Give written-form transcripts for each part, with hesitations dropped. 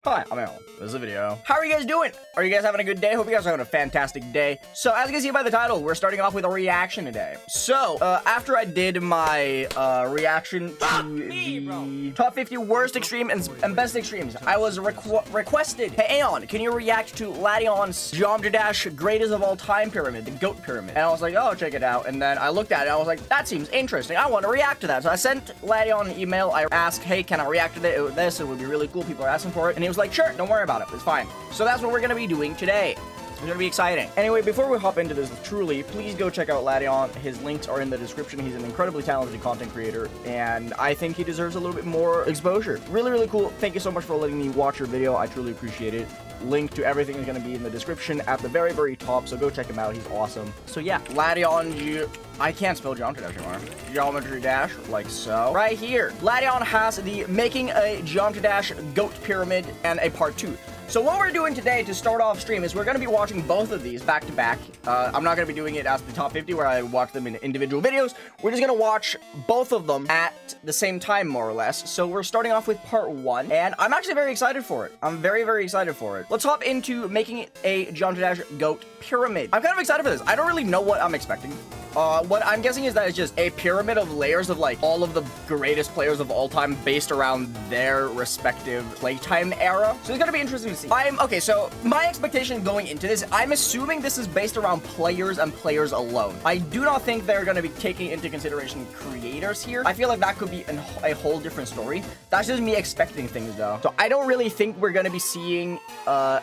Hi, I'm Alan. This is a video. How are you guys doing? Are you guys having a good day? Hope you guys are having a fantastic day. So, as you can see by the title, we're starting off with a reaction today. So, after I did my reaction to the top 50 worst extreme and best extremes, I was requested, hey Aeon, can you react to Ladion's Geometry Dash greatest of all time pyramid, the GOAT pyramid? And I was like, oh, check it out. And then I looked at it, and I was like, that seems interesting. I want to react to that. So I sent Ladion an email. I asked, hey, can I react to this? It would be really cool. People are asking for it. And he was like, sure, don't worry about it. It's fine. So that's what we're going to be doing today. It's gonna be exciting. Anyway, before we hop into this, truly, please go check out Ladion. His links are in the description. He's an incredibly talented content creator, and I think he deserves a little bit more exposure. Really, really cool. Thank you so much for letting me watch your video. I truly appreciate it. Link to everything is gonna be in the description at the very, very top, so go check him out. He's awesome. So yeah, Ladion, I can't spell Geometry Dash anymore. Geometry Dash, like so. Right here, Ladion has the Making a Geometry Dash GOAT Pyramid and a part 2. So what we're doing today to start off stream is we're going to be watching both of these back to back. I'm not going to be doing it as the top 50 where I watch them in individual videos. We're just going to watch both of them at the same time, more or less. So we're starting off with part 1, and I'm actually very excited for it. I'm very, very excited for it. Let's hop into Making a Geometry Dash GOAT Pyramid. I'm kind of excited for this. I don't really know what I'm expecting. What I'm guessing is that it's just a pyramid of layers of like all of the greatest players of all time based around their respective playtime era. So it's gonna be interesting to see. Okay, so my expectation going into this, I'm assuming this is based around players and players alone. I do not think they're gonna be taking into consideration creators here. I feel like that could be a whole different story. That's just me expecting things though. So I don't really think we're gonna be seeing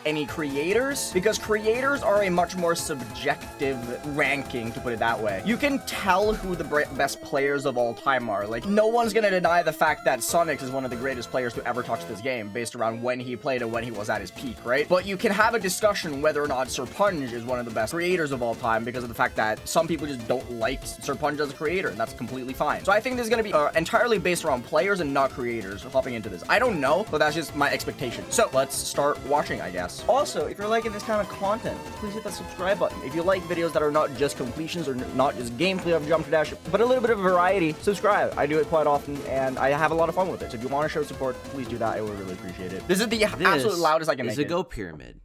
any creators, because creators are a much more subjective ranking, to put it that way. You can tell who the best players of all time are. Like, no one's gonna deny the fact that Sonic is one of the greatest players to ever touch this game based around when he played and when he was at his peak, right? But you can have a discussion whether or not Serpunge is one of the best creators of all time because of the fact that some people just don't like Serpunge as a creator, and that's completely fine. So I think this is gonna be entirely based around players and not creators hopping into this. I don't know, but that's just my expectation. So let's start watching, I guess. Also, if you're liking this kind of content, please hit that subscribe button. If you like videos that are not just completions or not just gameplay of Geometry Dash, but a little bit of variety, subscribe. I do it quite often, and I have a lot of fun with it. So if you want to show support, please do that. I would really appreciate it. This is the absolute loudest I can make it. This is a GO pyramid,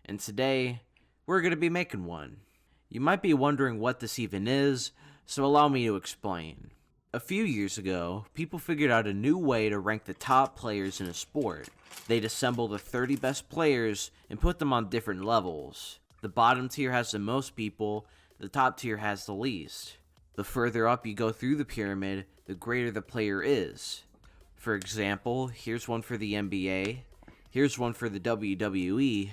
and today we're going to be making one. You might be wondering what this even is, so allow me to explain. A few years ago, people figured out a new way to rank the top players in a sport. They'd assemble the 30 best players and put them on different levels. The bottom tier has the most people, the top tier has the least. The further up you go through the pyramid, the greater the player is. For example, here's one for the NBA, here's one for the WWE,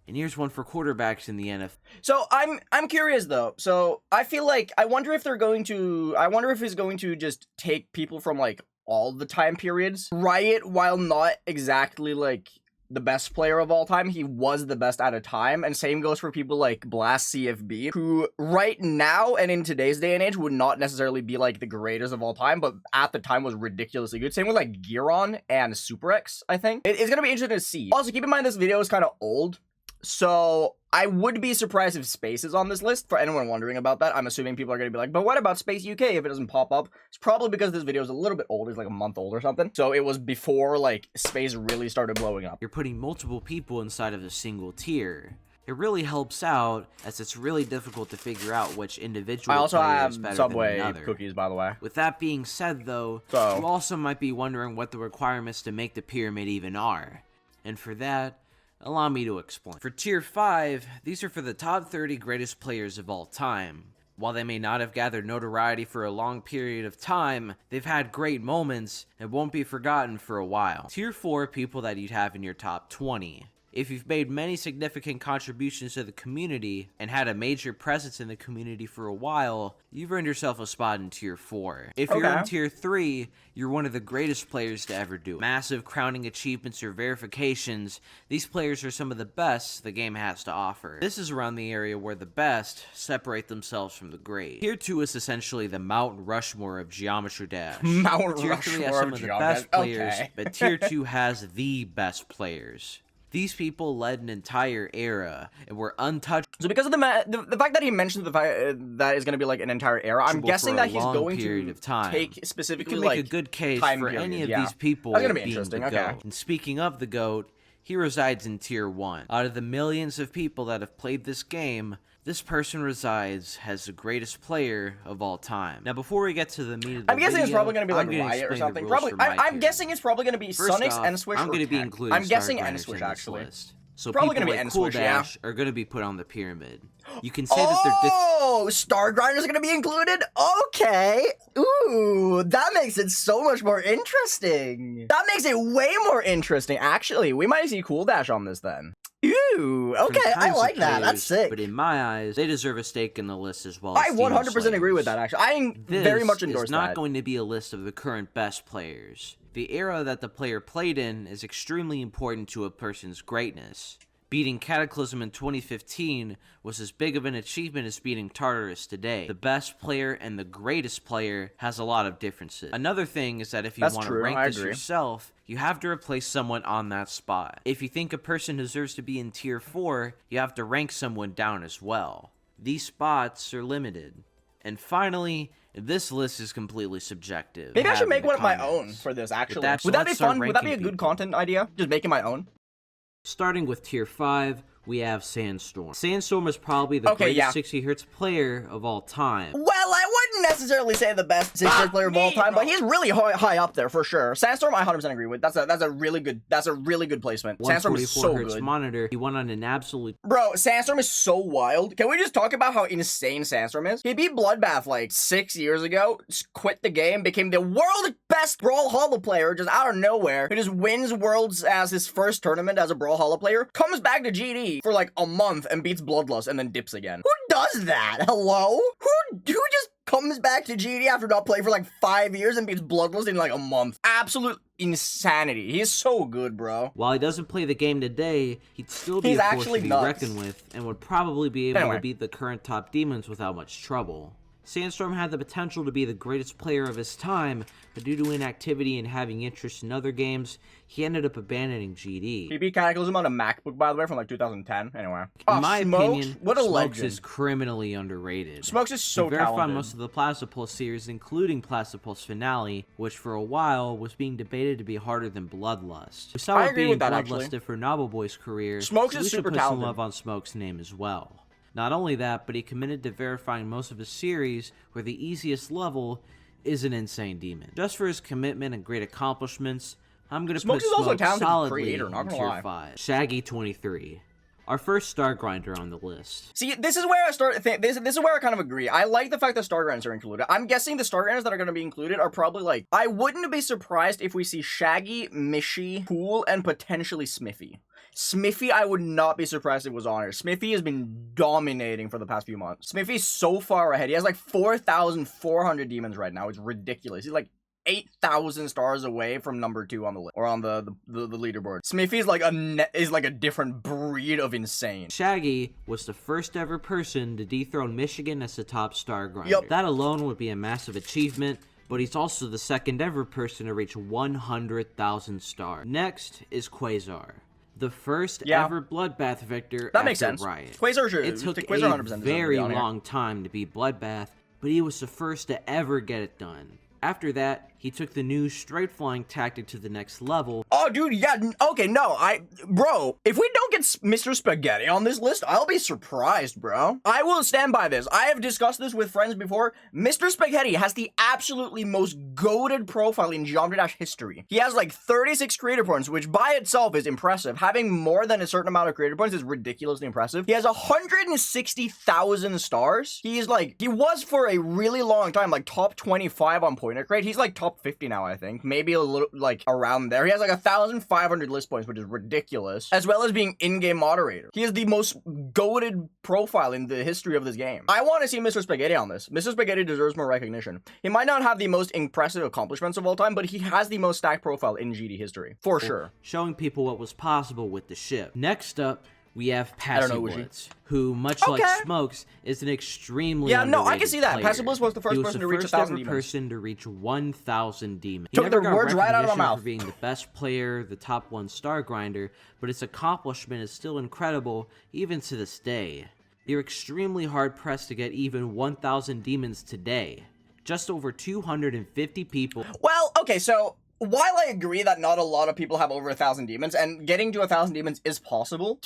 and here's one for quarterbacks in the NFL. So I'm curious though. So I feel like I wonder if it's going to just take people from like all the time periods. Riot, while not exactly like the best player of all time, he was the best at a time, and same goes for people like Blast CFB, who right now and in today's day and age would not necessarily be like the greatest of all time, but at the time was ridiculously good. Same with like Giron and Super X, I think. It's gonna be interesting to see. Also, keep in mind this video is kind of old, so I would be surprised if Space is on this list. For anyone wondering about that, I'm assuming people are going to be like, but what about Space UK if it doesn't pop up? It's probably because this video is a little bit old. It's like a month old or something. So it was before like Space really started blowing up. You're putting multiple people inside of a single tier. It really helps out, as it's really difficult to figure out which individual I also player have is better Subway than another. cookies, by the way. With that being said, though, you also might be wondering what the requirements to make the pyramid even are. And for that, allow me to explain. For Tier 5, these are for the top 30 greatest players of all time. While they may not have gathered notoriety for a long period of time, they've had great moments and won't be forgotten for a while. Tier 4, people that you'd have in your top 20. If you've made many significant contributions to the community and had a major presence in the community for a while, you've earned yourself a spot in Tier 4. If you're in Tier 3, you're one of the greatest players to ever do it. Massive crowning achievements or verifications, these players are some of the best the game has to offer. This is around the area where the best separate themselves from the great. Tier 2 is essentially the Mount Rushmore of Geometry Dash. Tier 3 has some of the best players, but Tier 2 has the best players. These people led an entire era and were untouched. So because of the fact that he mentioned the fact that is going to be like an entire era, I'm guessing that he's going to take specifically you can make like a good case for any of these people That's gonna be being interesting. the GOAT. And speaking of the GOAT, He resides in Tier 1. Out of the millions of people that have played this game, this person resides as the greatest player of all time. Now, before we get to the meat of the I'm guessing video, it's probably going to be like I'm gonna Riot or explain the something. rules Probably, for my I'm tier. guessing it's probably going to be First Sonics, off, nswish, I'm or going to be Tech. including I'm guessing Star Grinders nswish in this actually. list. So Probably people gonna be with Cool nswish, yeah. Dash are going to be put on the pyramid. You can say that they're Oh, Star Grinders are going to be included? Okay. Ooh, that makes it so much more interesting. That makes it way more interesting. Actually, we might see Cool Dash on this then. Ooh, okay, I like that. That's sick. But in my eyes, they deserve a stake in the list as well. I 100% agree with that, actually. I very much endorse that. This is not going to be a list of the current best players. The era that the player played in is extremely important to a person's greatness. Beating Cataclysm in 2015 was as big of an achievement as beating Tartarus today. The best player and the greatest player has a lot of differences. Another thing is that if you want to rank this yourself, you have to replace someone on that spot. If you think a person deserves to be in Tier 4, you have to rank someone down as well. These spots are limited. And finally, this list is completely subjective. Maybe I should make one of my own for this, actually. Would that be fun? Would that be a good content idea? Just making my own? Starting with Tier 5, we have Sandstorm. Sandstorm is probably the greatest 60Hz player of all time. Well, I wouldn't necessarily say the best 60Hz player of all time, but he's really high up there for sure. Sandstorm, I 100% agree with. That's a really good placement. Sandstorm is so good. Monitor, he went on an absolute... Bro, Sandstorm is so wild. Can we just talk about how insane Sandstorm is? He beat Bloodbath like 6 years ago, just quit the game, became the world's best Brawl Hollow player just out of nowhere. He just wins Worlds as his first tournament as a Brawl Hollow player, comes back to GD for like a month and beats Bloodlust and then dips again. Who does that? Hello? Who just comes back to GD after not playing for like 5 years and beats Bloodlust in like a month? Absolute insanity. He's so good, bro. While he doesn't play the game today, he'd still be a force to be reckoned with and would probably be able to beat the current top demons without much trouble. Sandstorm had the potential to be the greatest player of his time, but due to inactivity and having interest in other games, he ended up abandoning GD. He beat Cataclysm on a MacBook, by the way, from like 2010. Anyway. In my opinion, what a Smokes legend. is criminally underrated. Smokes is so talented. Verify most of the Plastipulse series, including Plastipulse Finale, which for a while was being debated to be harder than Bloodlust. We saw it being Bloodlusted for Nobble's career, Smokes so is we should super put talented. some love on Smokes' name as well. Not only that, but he committed to verifying most of his series, where the easiest level is an insane demon. Just for his commitment and great accomplishments, I'm gonna put Smokes solidly in Tier 5. Shaggy 23. Our first Star Grinder on the list. See, this is where I start. This is where I kind of agree. I like the fact that Star Grinders are included. I'm guessing the Star Grinders that are going to be included are probably like. I wouldn't be surprised if we see Shaggy, Mishi, Pool, and potentially Smithy. Smithy, I would not be surprised if it was on here. Smithy has been dominating for the past few months. Smithy's so far ahead. He has like 4,400 demons right now. It's ridiculous. He's like 8,000 stars away from number 2 on the list, or on the leaderboard. Smithy is like a different breed of insane. Shaggy was the first ever person to dethrone Michigan as the top Star Grinder. Yep. That alone would be a massive achievement, but he's also the second ever person to reach 100,000 stars. Next is Quasar, the first ever Bloodbath victor that makes sense. Riot. Quasar it took a very long time to beat Bloodbath, but he was the first to ever get it done. After that, he took the new straight flying tactic to the next level. Oh, dude, yeah, okay, no, bro, if we don't get Mr. Spaghetti on this list, I'll be surprised, bro. I will stand by this. I have discussed this with friends before. Mr. Spaghetti has the absolutely most goated profile in Geometry Dash history. He has like 36 creator points, which by itself is impressive. Having more than a certain amount of creator points is ridiculously impressive. He has 160,000 stars. He was for a really long time, like top 25 on pointercrate. He's like top 50 now, I think. Maybe a little, like, around there. He has like 1,500 list points, which is ridiculous. As well as being in-game moderator. He is the most goated profile in the history of this game. I want to see Mr. Spaghetti on this. Mr. Spaghetti deserves more recognition. He might not have the most impressive accomplishments of all time, but he has the most stacked profile in GD history. For sure. Showing people what was possible with the ship. Next up, we have Passy Blitz, who, much like Smokes, is an extremely I can see that. Player. Passy Blitz was the first person to reach 1,000 demons. Person to reach 1,000 demons. Took the words right out of my mouth. For being the best player, the top 1 Star Grinder, but its accomplishment is still incredible, even to this day. You're extremely hard-pressed to get even 1,000 demons today. Just over 250 people. Well, okay, so while I agree that not a lot of people have over 1,000 demons, and getting to 1,000 demons is possible,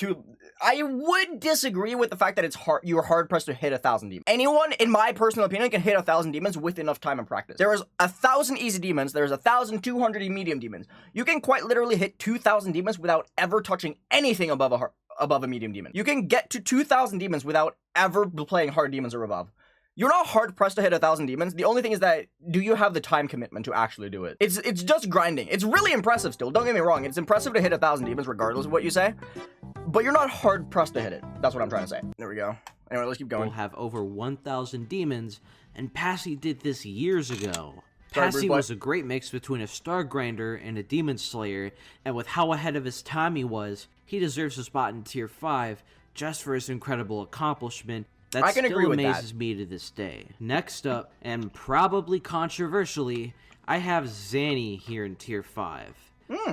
I would disagree with the fact that you're hard pressed to hit 1,000 demons. Anyone, in my personal opinion, can hit 1,000 demons with enough time and practice. There is 1,000 easy demons, there's 1,200 medium demons. You can quite literally hit 2,000 demons without ever touching anything above a medium demon. You can get to 2,000 demons without ever playing hard demons or above. You're not hard pressed to hit 1,000 demons. The only thing is that, do you have the time commitment to actually do it? It's just grinding. It's really impressive still. Don't get me wrong. It's impressive to hit 1,000 demons regardless of what you say, but you're not hard pressed to hit it. That's what I'm trying to say. There we go. Anyway, let's keep going. We'll have over 1,000 demons, and Passy did this years ago. Sorry, Passy was a great mix between a Star Grinder and a Demon Slayer, and with how ahead of his time he deserves a spot in Tier 5 just for his incredible accomplishment. That still amazes me to this day. Next up, and probably controversially, I have Zanny here in Tier 5.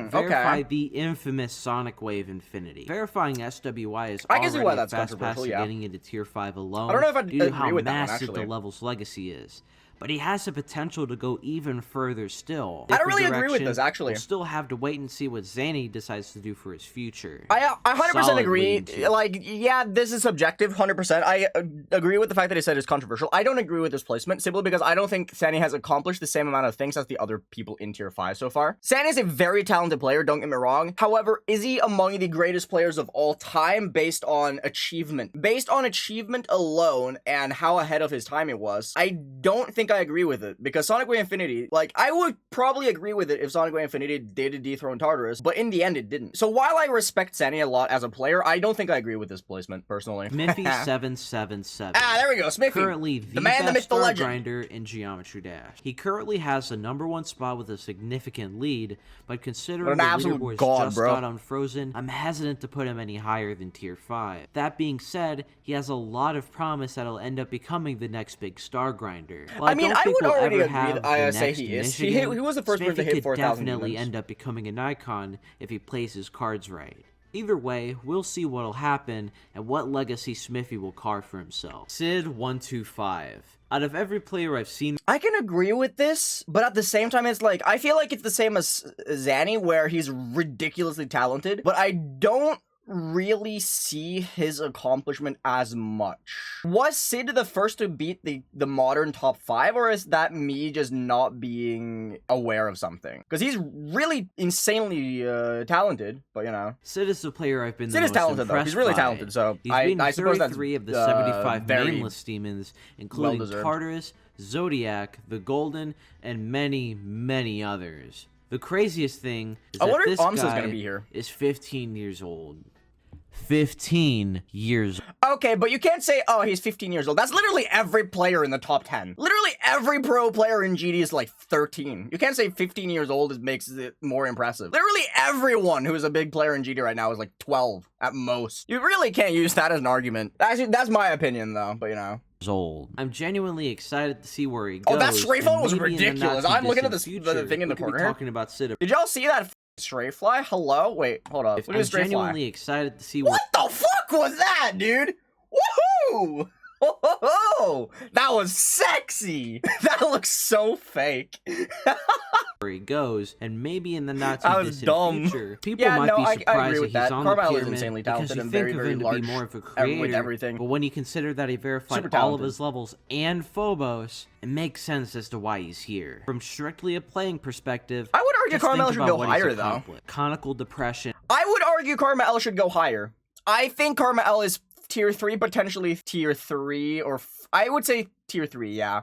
Verify the infamous Sonic Wave Infinity. Verifying SWI is already a fast pass to getting into Tier 5 alone. I don't know if I'd due to how agree with that massive one, the level's legacy is. But he has the potential to go even further still. I don't really agree with this, actually. We'll still have to wait and see what Zanny decides to do for his future. I 100% agree. Like, yeah, this is subjective, 100%. I agree with the fact that he said it's controversial. I don't agree with this placement, simply because I don't think Zanny has accomplished the same amount of things as the other people in Tier 5 so far. Zanny is a very talented player, don't get me wrong. However, is he among the greatest players of all time based on achievement? Based on achievement alone and how ahead of his time he was, I don't think I agree with it, because Sonic Wave Infinity, like, I would probably agree with it if Sonic Wave Infinity did dethrone Tartarus, but in the end it didn't. So while I respect Zanny a lot as a player, I don't think I agree with this placement, personally. Smithy777. There we go, Smithy. Currently the man, the myth, the legend. Grinder in Geometry Dash. He currently has the #1 spot with a significant lead, but considering the leaderboards just got unfrozen, I'm hesitant to put him any higher than Tier 5. That being said, he has a lot of promise that'll end up becoming the next big star grinder. I mean, I would already agree that say he is. He was the first person to hit 4,000 demons. Definitely end up becoming an icon if he plays his cards right. Either way, we'll see what'll happen and what legacy Smithy will carve for himself. Sid125. Out of every player I've seen, I can agree with this, but at the same time, it's like, I feel like it's the same as Zanny, where he's ridiculously talented, but I don't really see his accomplishment as much. Was Sid the first to beat the modern top 5, or is that me just not being aware of something? Because he's really insanely talented, but you know. Sid is the player I've been Sid is talented though. He's really talented, so I suppose that's 33 of the 75 nameless demons, including Tartarus, Zodiac, the Golden, and many, many others. The craziest thing is that this guy is 15 years old. 15 years. Okay, but you can't say, oh, he's 15 years old. That's literally every player in the top 10. Literally every pro player in GD is like 13. You can't say 15 years old makes it more impressive. Literally everyone who's a big player in GD right now is like 12 at most. You really can't use that as an argument. Actually, that's my opinion though, but you know. Old. I'm genuinely excited to see where he goes. Oh, that stray phone was ridiculous. I'm looking at the thing in the corner. Talking about Sid. Did y'all see that stray fly? Hello? Wait, hold up. I'm genuinely excited to see what the fuck was that, dude? Woohoo! Oh, that was sexy. That looks so fake. Where he goes, and maybe in the not too distant future, people might be surprised I agree with that he's on the Carmel is insanely talented and very, very large. To be more of a creator, with everything. But when you consider that he verified all of his levels and Phobos, it makes sense as to why he's here. From strictly a playing perspective, I would argue Carmel should go higher though. Conical depression. I would argue Carmel should go higher. I think Carmel is Tier 3, potentially Tier 3, or I would say Tier 3, yeah.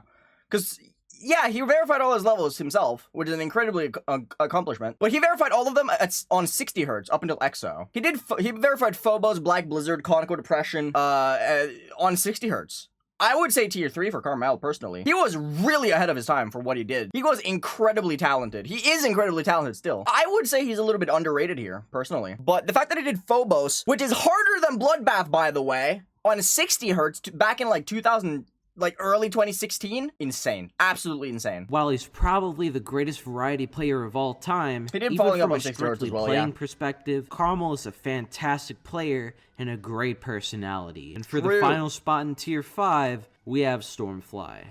Because, yeah, he verified all his levels himself, which is an incredibly accomplishment. But he verified all of them on 60 Hz up until EXO. He verified Phobos, Black Blizzard, Conical Depression on 60 Hz. I would say Tier 3 for Carmel, personally. He was really ahead of his time for what he did. He was incredibly talented. He is incredibly talented still. I would say he's a little bit underrated here, personally. But the fact that he did Phobos, which is harder than Bloodbath, by the way, on 60 Hz back in like 2000... like early 2016, insane, absolutely insane. While he's probably the greatest variety player of all time, he did even following from up on a 60 strictly as well, playing perspective, Carmel is a fantastic player and a great personality. And for the final spot in Tier 5, we have Stormfly.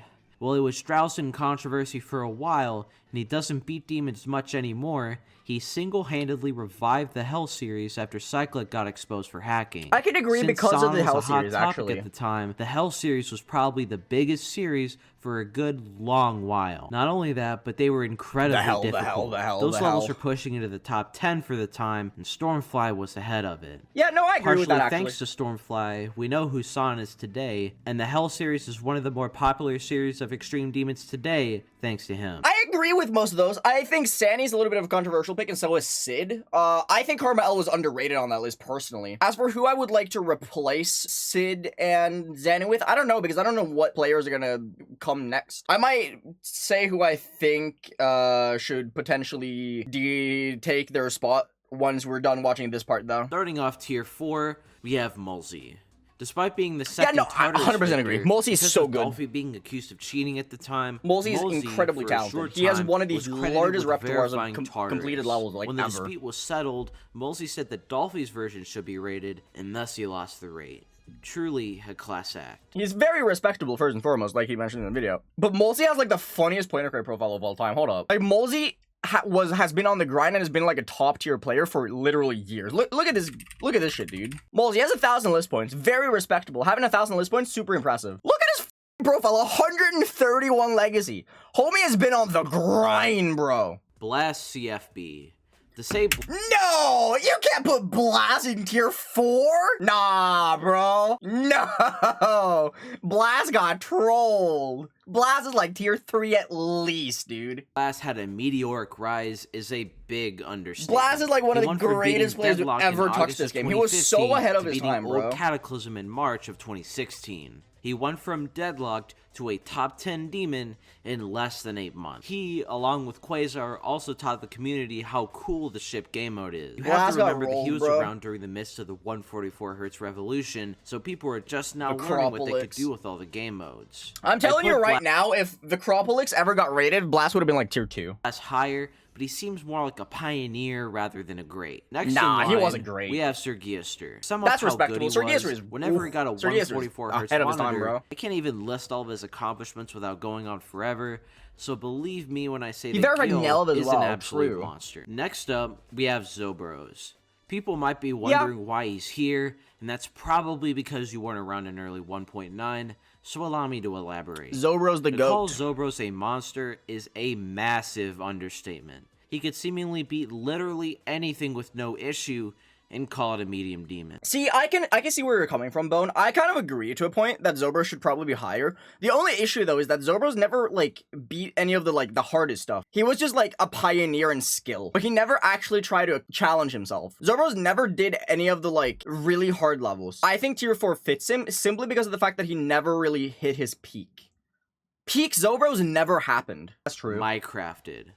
While he was drowsed in controversy for a while, and he doesn't beat demons much anymore, he single-handedly revived the Hell series after Cyclic got exposed for hacking. I can agree because of the Hell series, actually. At the time, the Hell series was probably the biggest series for a good long while. Not only that, but they were incredibly difficult. Those levels were pushing into the top 10 for the time, and Stormfly was ahead of it. Yeah, no, I agree with that, actually. Thanks to Stormfly, we know who Son is today, and the Hell series is one of the more popular series of Extreme Demons today, thanks to him. I agree with most of those. I think Sandy's a little bit of a controversial pick, and so is Sid. I think Carmel was underrated on that list, personally. As for who I would like to replace Sid and Xanu with, I don't know, because I don't know what players are gonna come next. I might say who I think should potentially take their spot once we're done watching this part, though. Starting off tier 4, we have Mulzi. Despite being the second I 100% agree. Mulzi is so good. Dolphy being accused of cheating at the time, Mulzi is incredibly talented. He has one of the largest repertoires of completed levels, like, when the dispute was settled, Mulzi said that Dolphy's version should be rated, and thus he lost the rate. Truly a class act. He's very respectable, first and foremost, like he mentioned in the video. But Mulzi has, like, the funniest pointercrate profile of all time. Hold up. Like, Mulzi has been on the grind and has been like a top tier player for literally years. Look at this shit, dude. Mulzi has 1,000 list points, very respectable. Having 1,000 list points, super impressive. Look at his profile, 131 legacy. Homie has been on the grind, bro. Blast CFB. To say no, you can't put Blast in tier 4. Nah, bro. No, Blast got trolled. Blast is like tier 3 at least, dude. Blast had a meteoric rise is a big understatement. Blast is like one of the greatest players who ever touched this game. He was so ahead of his time, bro. Cataclysm in March of 2016. He went from deadlocked to a top 10 demon in less than 8 months. He, along with Quasar, also taught the community how cool the ship game mode is. You have to remember that he was around during the midst of the 144Hz revolution, so people were just now learning what they could do with all the game modes. I'm telling you right now, if the Acropolix ever got rated, Blast would have been like tier 2. That's higher, but he seems more like a pioneer rather than a great. Next he wasn't great. We have Sir Giester. That's respectable. Sir Giester is whenever he got a 144Hz ahead of his time, bro. I can't even list all of his accomplishments without going on forever. So believe me when I say that Gil is an absolute monster. Next up, we have Zobros. People might be wondering why he's here, and that's probably because you weren't around in early 1.9. So allow me to elaborate. Zobros the GOAT. To call Zobros a monster is a massive understatement. He could seemingly beat literally anything with no issue and call it a medium demon. See, I can see where you're coming from, Bone. I kind of agree to a point that Zobros should probably be higher. The only issue, though, is that Zobros never, like, beat any of the, like, the hardest stuff. He was just, like, a pioneer in skill, but he never actually tried to challenge himself. Zobros never did any of the, like, really hard levels. I think tier 4 fits him simply because of the fact that he never really hit his peak. Peak Zobros never happened. That's true. Minecrafted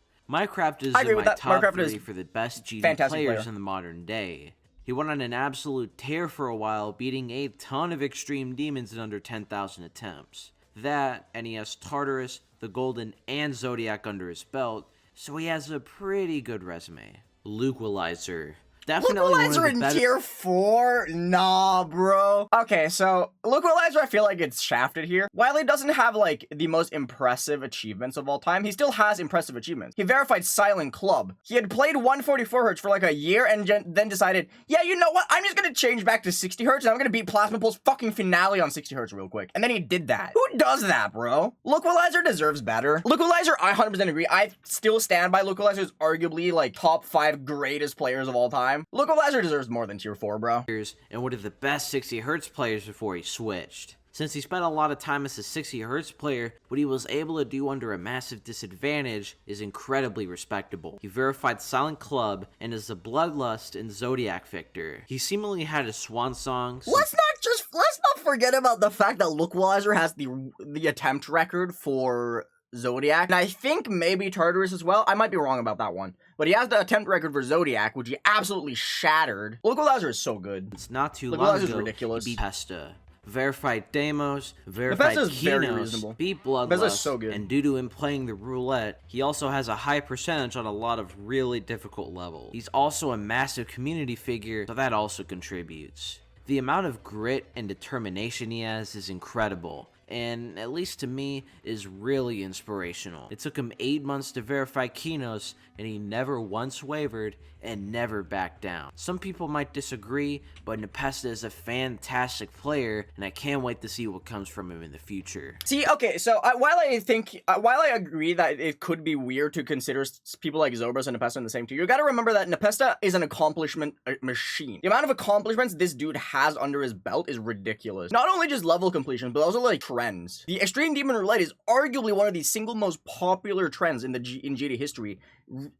is in my top 3 for the best GD players in the modern day. He went on an absolute tear for a while, beating a ton of extreme demons in under 10,000 attempts. That, and he has Tartarus, the Golden, and Zodiac under his belt, so he has a pretty good resume. Luqualizer. Luqualizer in tier 4? Nah, bro. Okay, so Luqualizer, I feel like it's shafted here. While he doesn't have, like, the most impressive achievements of all time, he still has impressive achievements. He verified Silent Club. He had played 144Hz for like a year and then decided, yeah, you know what? I'm just gonna change back to 60Hz and I'm gonna beat Plasma Pulse fucking finale on 60Hz real quick. And then he did that. Who does that, bro? Luqualizer deserves better. Luqualizer, I 100% agree. I still stand by Luqualizer as arguably, like, top 5 greatest players of all time. Luqualizer deserves more than tier 4, bro. And one of the best 60Hz players before he switched. Since he spent a lot of time as a 60Hz player, what he was able to do under a massive disadvantage is incredibly respectable. He verified Silent Club and is a Bloodlust and Zodiac victor. He seemingly had a swan song. Let's not forget about the fact that Luqualizer has the attempt record for Zodiac, and I think maybe Tartarus as well. I might be wrong about that one. But he has the attempt record for Zodiac, which he absolutely shattered. Luqualizer is so good. It's not too long ago, ridiculous. He beat Pesta. Verified Deimos, verified Kinos, beat Bloodlust, so good. And due to him playing the roulette, he also has a high percentage on a lot of really difficult levels. He's also a massive community figure, so that also contributes. The amount of grit and determination he has is incredible. and at least to me, is really inspirational. It took him 8 months to verify Kinos, and he never once wavered and never backed down. Some people might disagree, but Nepesta is a fantastic player, and I can't wait to see what comes from him in the future. See, okay, so while I agree that it could be weird to consider people like Zobras and Nepesta in the same tier, you gotta remember that Nepesta is an accomplishment machine. The amount of accomplishments this dude has under his belt is ridiculous. Not only just level completion, but also like trends. The Extreme Demon Roulette is arguably one of the single most popular trends in GD history.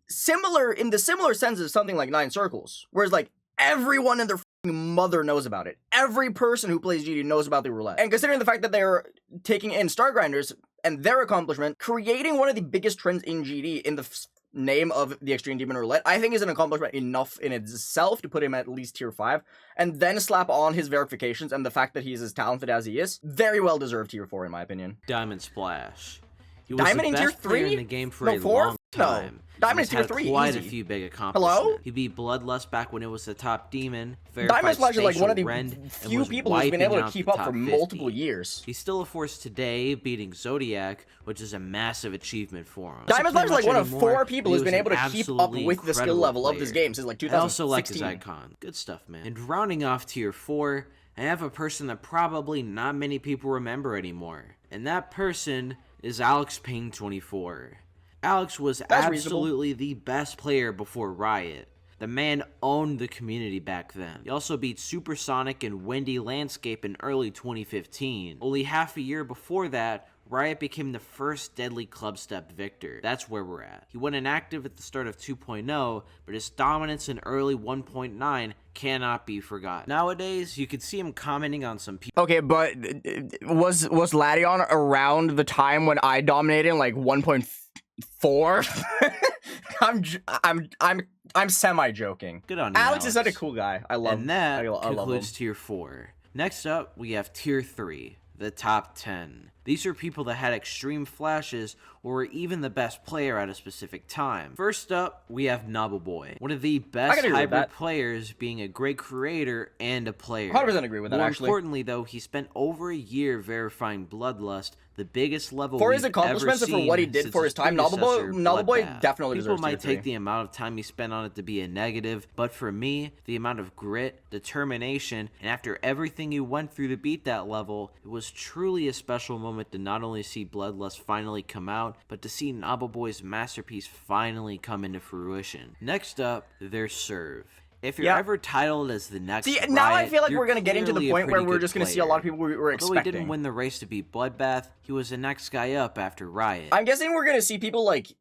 Similar sense as something like 9 Circles, whereas like everyone and their mother knows about it. Every person who plays GD knows about the roulette. And considering the fact that they're taking in Star Grinders and their accomplishment, creating one of the biggest trends in GD in the name of the Extreme Demon Roulette, I think is an accomplishment enough in itself to put him at least tier 5, and then slap on his verifications and the fact that he's as talented as he is. Very well deserved tier 4 in my opinion. Diamond Splash. He was Diamond the in best tier 3? player in the game for a 4? long time. Diamond is tier had 3, quite easy. a few big accomplishments. Hello? He beat Bloodlust back when it was the top demon. Diamond Splash is like one of the Rend, few people who's been able to keep up for multiple years. He's still a force today, beating Zodiac, which is a massive achievement for him. Diamond Splash is like one of 4 people who's been able to keep up with the skill level of this game since like 2016. I also like his icon. Good stuff, man. And rounding off tier 4, I have a person that probably not many people remember anymore. And that person is Alex Payne 24. Alex was absolutely the best player before Riot. The man owned the community back then. He also beat Supersonic and Windy Landscape in early 2015. Only half a year before that, Riot became the first Deadly Clubstep victor. That's where we're at. He went inactive at the start of 2.0, but his dominance in early 1.9 cannot be forgotten. Nowadays, you could see him commenting on some people. Okay, but was Lation around the time when I dominated in like 1.4? I'm semi joking. Good on you, Alex is such a cool guy. I love. And that I love concludes him. tier 4. Next up, we have tier 3, the top 10. These are people that had extreme flashes or were even the best player at a specific time. First up, we have NobbleBoy, one of the best hybrid players, being a great creator and a player. 100% agree with that, actually. More importantly, though, he spent over a year verifying Bloodlust, the biggest level for his accomplishments and for what he did for his time. NobbleBoy definitely deserves People might take the amount of time he spent on it to be a negative, but for me, the amount of grit, determination, and after everything he went through to beat that level, it was truly a special moment to not only see Bloodlust finally come out, but to see NobbleBoy's masterpiece finally come into fruition. Next up, there's Serve. If you're ever titled as the next Riot, now I feel like we're going to get into the point where we're just going to see a lot of people we were expecting. Although he didn't win the race to beat Bloodbath, he was the next guy up after Riot. I'm guessing we're going to see people like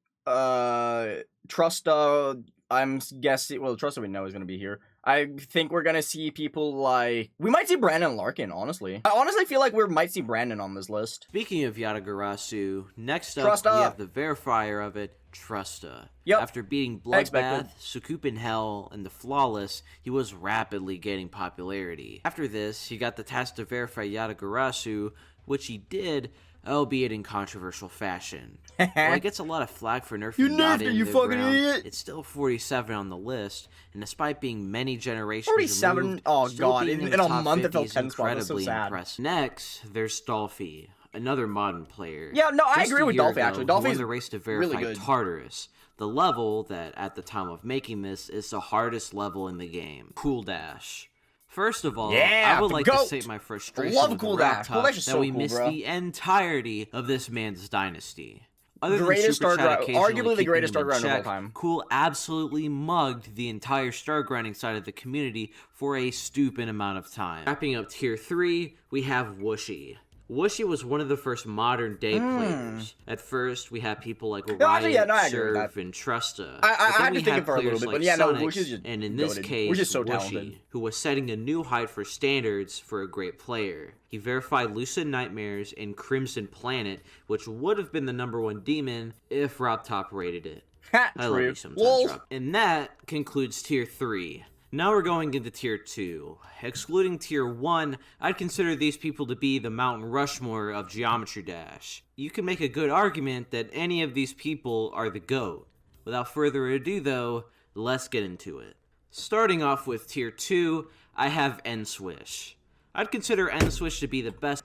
Trusta. I'm guessing, well, Trusta we know is going to be here. I think we're going to see people like... We might see Brandon Larkin, honestly. I honestly feel like we might see Brandon on this list. Speaking of Yatagarasu, next up we have the verifier of it, Trusta. Yep. After beating Bloodbath, Sucoup in Hell, and the Flawless, he was rapidly gaining popularity. After this, he got the task to verify Yatagarasu, which he did, albeit in controversial fashion. While he gets a lot of flack for nerfing Yata in the ground, idiot. it's still 47 on the list, and despite being many generations 47? removed, Oh still god, being in a month it fell 10 spots. incredibly So sad. impressive. Next, there's Dolphy, another modern player. Yeah, no, I Just agree a with year Dolphy, ago, actually. he won Dolphy's the race to verify really good. Tartarus, the level that, at the time of making this, is the hardest level in the game. Cool Dash. First of all, I would like to state my frustration with Cool Dash. Cool Dash is that we missed the entirety of this man's dynasty. Other greatest than star arguably the greatest star grinder of all time. Cool absolutely mugged the entire star grinding side of the community for a stupid amount of time. Wrapping up tier 3, we have Whooshy. Whooshy was one of the first modern day players. At first, we had people like Riot, Serve, and Trusta. I had to think it for a little bit, but yeah, no, Whooshy's just and in this case, Whooshy's so Whooshy, talented. who was setting a new height for standards for a great player. He verified Lucid Nightmares and Crimson Planet, which would have been the #1 demon if Rob Top rated it. I love you sometimes, Rob. And that concludes tier 3. Now we're going into tier 2. Excluding tier 1, I'd consider these people to be the Mountain Rushmore of Geometry Dash. You can make a good argument that any of these people are the GOAT. Without further ado though, let's get into it. Starting off with tier 2, I have nswish. I'd consider nswish to be the best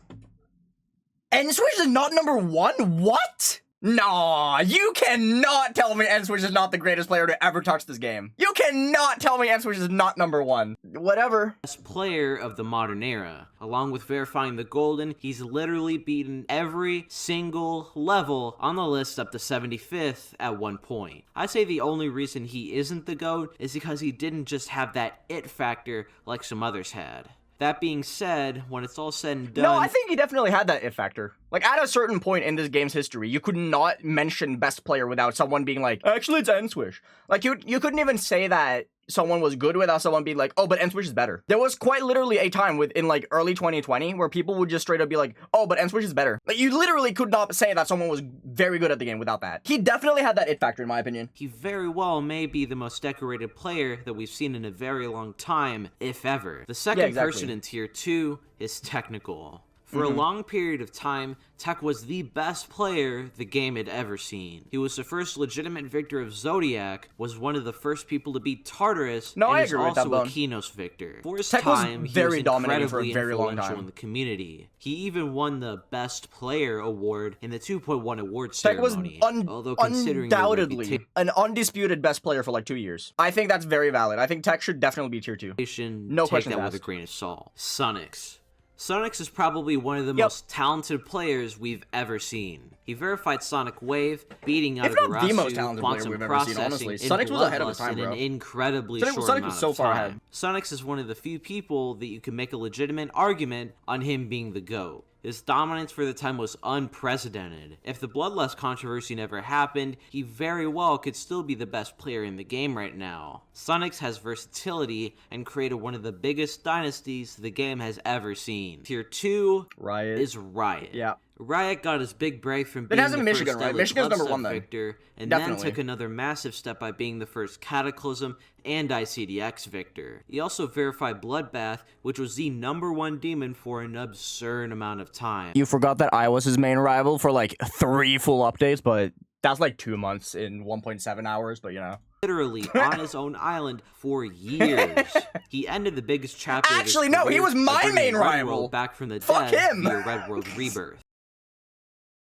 nswish is not number 1? What? Nah, you cannot tell me nswish is not the greatest player to ever touch this game. You cannot tell me nswish is not number 1. Whatever. Best player of the modern era. Along with verifying the golden, he's literally beaten every single level on the list up to 75th at one point. I'd say the only reason he isn't the GOAT is because he didn't just have that it factor like some others had. That being said, when it's all said and done... No, I think he definitely had that it factor. Like, at a certain point in this game's history, you could not mention best player without someone being like, actually, it's nswish. Like, you couldn't even say that someone was good without someone being like, oh, but nswish is better. There was quite literally a time in like early 2020 where people would just straight up be like, oh, but nswish is better. Like, you literally could not say that someone was very good at the game without that. He definitely had that it factor, in my opinion. He very well may be the most decorated player that we've seen in a very long time, if ever. The second person in tier 2 is technical. For a long period of time, Tech was the best player the game had ever seen. He was the first legitimate victor of Zodiac, was one of the first people to beat Tartarus, and is also a Keynos victor. For his time, he was incredibly influential in the community. He even won the Best Player award in the 2.1 award ceremony. Tech was undoubtedly an undisputed best player for like 2 years. I think that's very valid. I think Tech should definitely be tier 2. No question. Take that with a grain of salt. Sonics. Sonics is probably one of the most talented players we've ever seen. He verified Sonic Wave, beating out of the most talented player we've ever seen, honestly. Sonics was ahead of his time, bro. In an incredibly short amount of time. Sonics is one of the few people that you can make a legitimate argument on him being the GOAT. His dominance for the time was unprecedented. If the Bloodlust controversy never happened, he very well could still be the best player in the game right now. Sonics has versatility and created one of the biggest dynasties the game has ever seen. Tier 2 is Riot. Yeah. Riot got his big break from being the Michigan, first right? Michigan's number 1 victor, and then took another massive step by being the first Cataclysm and ICDX victor. He also verified Bloodbath, which was the number 1 demon for an absurd amount of time. You forgot that I was his main rival for like 3 full updates, but that's like 2 months in 1.7 hours, but you know. Literally on his own island for years. He ended the biggest chapter of his career. Actually, no, he was my main rival. Back from the Fuck dead him. via Red World Rebirth.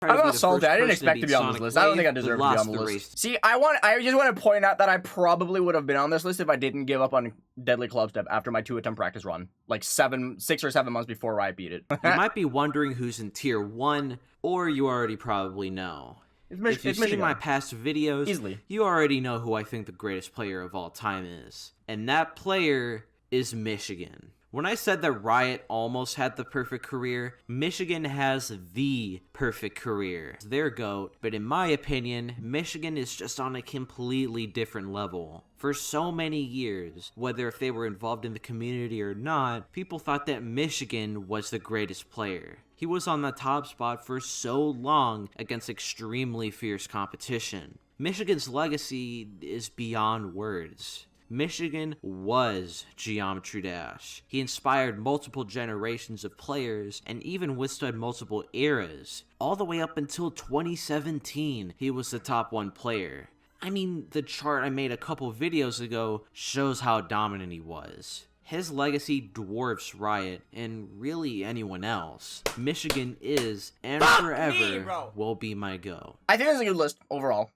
I'm not salty. I didn't expect to be on this list. I don't think I deserve to be on the list. See, I just want to point out that I probably would have been on this list if I didn't give up on Deadly Clubstep after my 2-attempt practice run. Like 6 or 7 months before Riot beat it. You might be wondering who's in tier 1, or you already probably know. If you've seen my past videos, you already know who I think the greatest player of all time is. And that player is Michigan. When I said that Riot almost had the perfect career, Michigan has the perfect career. It's their GOAT, but in my opinion, Michigan is just on a completely different level. For so many years, whether if they were involved in the community or not, people thought that Michigan was the greatest player. He was on the top spot for so long against extremely fierce competition. Michigan's legacy is beyond words. Michigan was Geometry Dash. He inspired multiple generations of players and even withstood multiple eras. All the way up until 2017, he was the top 1 player. I mean, the chart I made a couple videos ago shows how dominant he was. His legacy dwarfs Riot and really anyone else. Michigan is, and forever, will be my GOAT. I think it's a good list overall.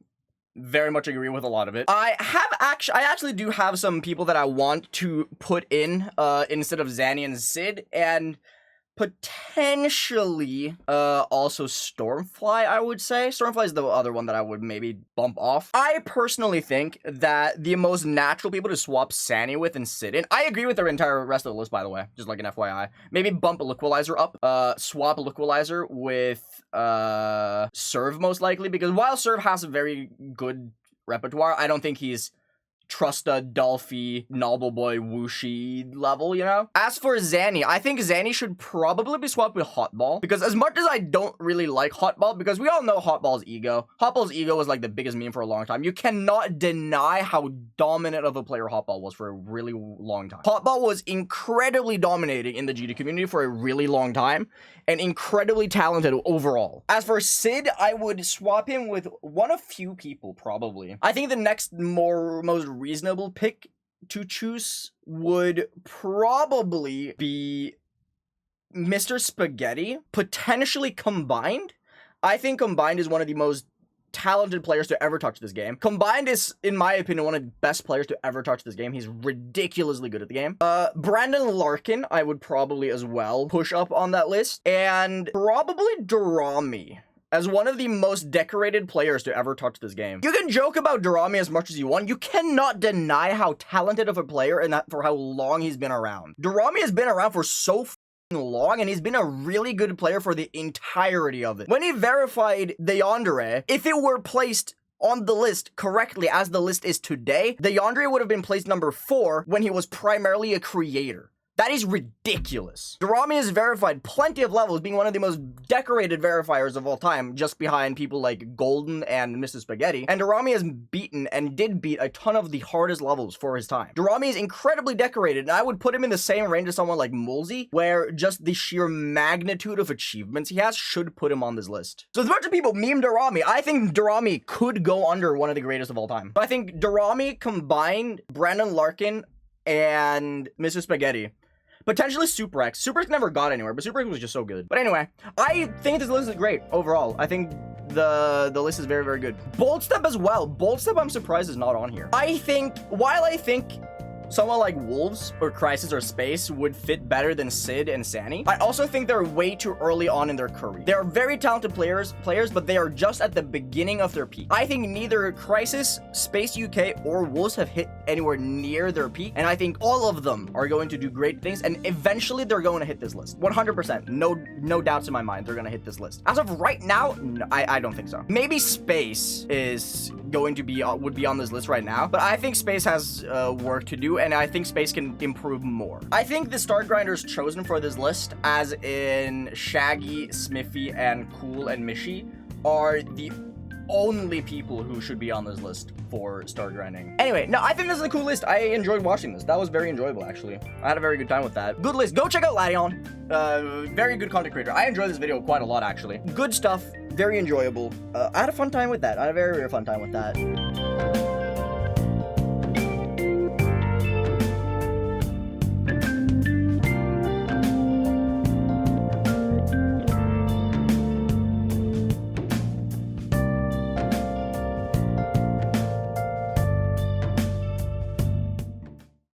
Very much agree with a lot of it. I actually do have some people that I want to put in instead of Zanny and Sid, and potentially also Stormfly, I would say. Stormfly is the other one that I would maybe bump off. I personally think that the most natural people to swap Zanny with and Sid in, I agree with their entire rest of the list, by the way, just like an FYI. Maybe bump Liquidizer up, swap Liquidizer with Serve most likely, because while Serve has a very good repertoire, I don't think he's Trusta, Dolphy, Noble Boy, Wooshi level, you know? As for Zanny, I think Zanny should probably be swapped with Hotball, because as much as I don't really like Hotball, because we all know Hotball's ego. Hotball's ego was like the biggest meme for a long time. You cannot deny how dominant of a player Hotball was for a really long time. Hotball was incredibly dominating in the GD community for a really long time, and incredibly talented overall. As for Sid, I would swap him with one of few people, probably. I think the next most reasonable pick to choose would probably be Mr. Spaghetti, potentially combined. I think combined is one of the most talented players to ever touch this game. Combined is, in my opinion, one of the best players to ever touch this game. He's ridiculously good at the game. Brandon Larkin, I would probably as well push up on that list. And probably Durami as one of the most decorated players to ever touch this game. You can joke about Durami as much as you want. You cannot deny how talented of a player and that for how long he's been around. Durami has been around for so long, and he's been a really good player for the entirety of it. When he verified the AeonAir, if it were placed on the list correctly as the list is today, the AeonAir would have been placed number 4 when he was primarily a creator. That is ridiculous. Durami has verified plenty of levels, being one of the most decorated verifiers of all time, just behind people like Golden and Mrs. Spaghetti. And Durami has beaten and did beat a ton of the hardest levels for his time. Durami is incredibly decorated, and I would put him in the same range as someone like Mulsey, where just the sheer magnitude of achievements he has should put him on this list. So as much as people meme Durami, I think Durami could go under one of the greatest of all time. But I think Durami combined Brandon Larkin and Mr. Spaghetti. Potentially Super X. Super X never got anywhere, but Super X was just so good. But anyway, I think this list is great overall. I think the list is very, very good. Bold Step as well. Bold Step, I'm surprised is not on here. While I think someone like Wolves or Crisis or Space would fit better than Sid and Sani, I also think they're way too early on in their career. They're very talented players, but they are just at the beginning of their peak. I think neither Crisis, Space UK, or Wolves have hit anywhere near their peak, and I think all of them are going to do great things, and eventually they're going to hit this list. 100%. No doubts in my mind they're going to hit this list. As of right now, no, I don't think so. Maybe Space is going to be would be on this list right now, but I think Space has work to do, and I think Space can improve more. I think the start grinders chosen for this list, as in Shaggy, Smithy, and Cool and Mishi, are the only people who should be on this list for start grinding. Anyway, no, I think this is a cool list. I enjoyed watching this. That was very enjoyable, actually. I had a very good time with that. Good list. Go check out Ladion. Very good content creator. I enjoyed this video quite a lot, actually. Good stuff. Very enjoyable. I had a fun time with that. I had a very, very fun time with that.